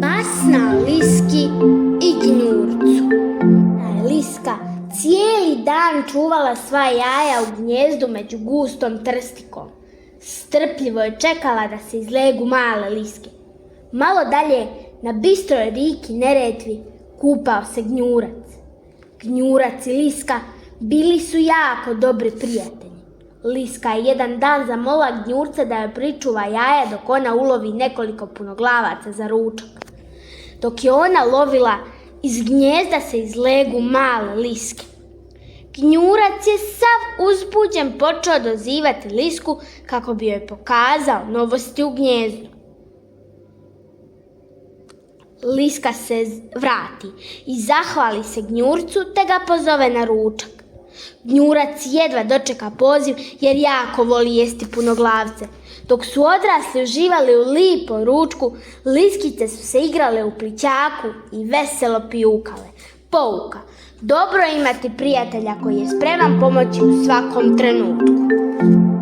Basna Liski i gnjurcu. Liska cijeli dan čuvala sva jaja u gnjezdu među gustom trstikom. Strpljivo je čekala da se izlegu male liske. Malo dalje, na bistroj rijeki Neretvi, kupao se gnjurac. Gnjurac i liska bili su jako dobri prijatelji. Liska je jedan dan zamolila gnjurca da joj pričuva jaja dok ona ulovi nekoliko punoglavaca za ručak. Dok je ona lovila, iz gnjezda se izlegu male liske. Gnjurac je sav uzbuđen počeo dozivati lisku kako bi joj pokazao novosti u gnjezdu. Liska se vrati i zahvali se gnjurcu te ga pozove na ručak. Gnjurac jedva dočeka poziv jer jako voli jesti punoglavce. Dok su odrasli uživali u lipom ručku, liskice su se igrale u plićaku i veselo pijukale. Pouka: dobro je imati prijatelja koji je spreman pomoći u svakom trenutku.